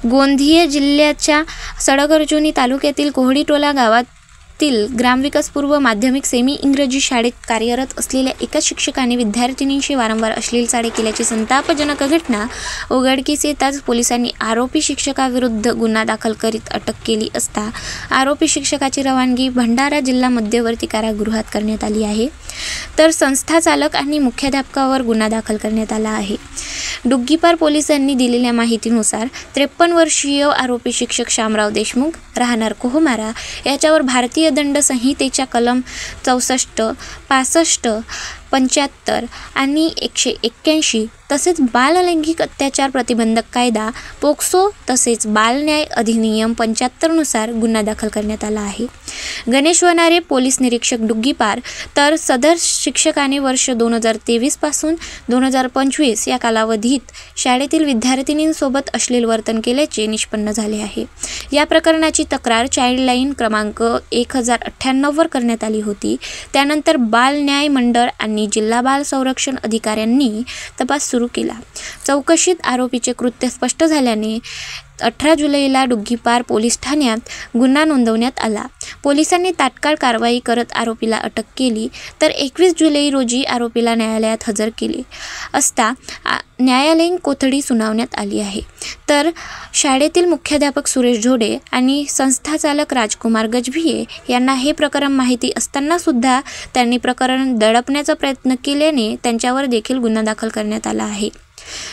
गोंदिया जिल्ह्याच्या सडगरजुनी तालुक्यातील कोहडीटोला गावातील ग्रामविकास पूर्व माध्यमिक सेमी इंग्रजी शाळेत कार्यरत असलेल्या एका शिक्षकाने विद्यार्थिनींशी वारंवार अश्लील चाळे केल्याची संतापजनक घटना उघडकीस येताच पोलिसांनी आरोपी शिक्षकाविरुद्ध गुन्हा दाखल करीत अटक केली असता आरोपी शिक्षकाची रवानगी भंडारा जिल्हा मध्यवर्ती कारागृहात करण्यात आली आहे, तर संस्था चालक आणि मुख्याध्यापकावर गुन्हा दाखल करण्यात आला आहे। डुग्गीपार पोलिसांनी दिलेल्या माहितीनुसार 53 वर्षीय आरोपी शिक्षक शामराव देशमुख राहणार कोहमारा याच्यावर भारतीय दंड संहितेच्या कलम 64, 65, 75 आणि 181 तसेच बाललैंगिक अत्याचार प्रतिबंधक कायदा पोक्सो तसेच बाल न्याय अधिनियम 75 नुसार गुन्हा दाखल करण्यात आला आहे। गणेश वनारे पोलीस निरीक्षक डुग्गीपार तर सदर शिक्षकाने वर्ष 2023 पासून 2025 या कालावधीत शाळेतील विद्यार्थिनींसोबत अश्लील वर्तन केल्याचे निष्पन्न झाले आहे। या प्रकरणाची तक्रार चाइल्डलाईन क्रमांक 1098 वर करण्यात आली होती। त्यानंतर बाल न्याय मंडळ आणि जिल्हा बाल संरक्षण अधिकाऱ्यांनी तपास सुरू केला। चौकशीत आरोपीचे कृत्य स्पष्ट झाल्याने 18 जुलैला डुग्गीपार पोलीस ठाण्यात गुन्हा नोंदवण्यात आला। पोलिसांनी तात्काळ कारवाई करत आरोपीला अटक केली, तर 21 जुलै रोजी आरोपीला न्यायालयात हजर केले असता न्यायालयीन कोठडी सुनावण्यात आली आहे। तर शाळेतील मुख्याध्यापक सुरेश झोडे आणि संस्था चालक राजकुमार गजभिये यांना हे प्रकरण माहिती असताना सुद्धा त्यांनी प्रकरण दडपण्याचा प्रयत्न केल्याने त्यांच्यावर देखील गुन्हा दाखल करण्यात आला आहे।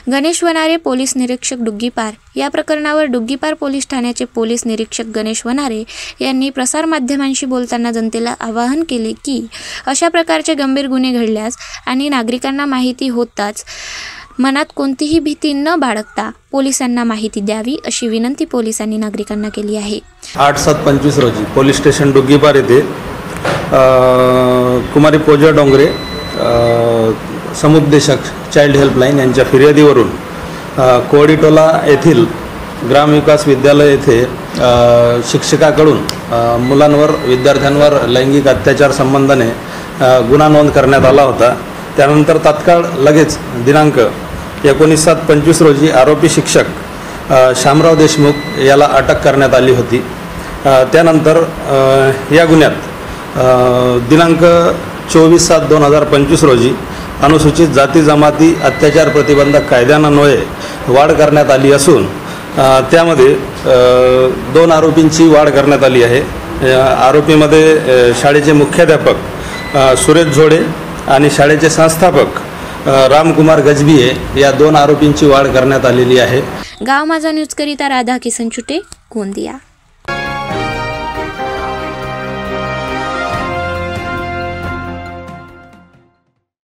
गणेश वनारे पोलीस निरीक्षक डुग्गीपार या प्रकरणावर डुग्गीपार पोलीस ठाण्याचे पोलीस निरीक्षक गणेश वनारे यांनी प्रसारमाध्यमांशी बोलताना जनतेला आवाहन केले की अशा प्रकारचे गंभीर गुन्हे घडल्यास आणि नागरिकांना माहिती होताच मनात कोणतीही भीती न बाळगता पोलिसांना माहिती द्यावी अशी विनंती पोलिसांनी नागरिकांना केली आहे। 8/7/25 रोजी पोलीस स्टेशन डुग्गीपार येथे कुमारी पूजा डोंगरे समुपदेशक चाइल्ड हेल्पलाईन यांच्या फिर्यादीवरून कोहडीटोला येथील ग्रामविकास विद्यालय येथे शिक्षकाकडून मुलांवर विद्यार्थ्यांवर लैंगिक अत्याचार संबंधाने गुन्हा नोंद करण्यात आला होता। त्यानंतर तात्काळ लगेच दिनांक 19/7/25 रोजी आरोपी शिक्षक शामराव देशमुख याला अटक करण्यात आली होती। त्यानंतर या गुन्ह्यात दिनांक 24/7/2025 रोजी अनुसूचित जाती जमाती अत्याचार प्रतिबंधक कायद्यान्वये वाढ करण्यात आली असून त्यामध्ये 2 आरोपींची वाढ करण्यात आली आहे। आरोपीमध्ये शाळेचे मुख्याध्यापक सुरेश झोडे आणि शाळेचे संस्थापक रामकुमार गजभिये या 2 आरोपींची वाढ करण्यात आलेली आहे। गाव माझा न्यूज करिता राधा किसन चुटे, गोंदिया।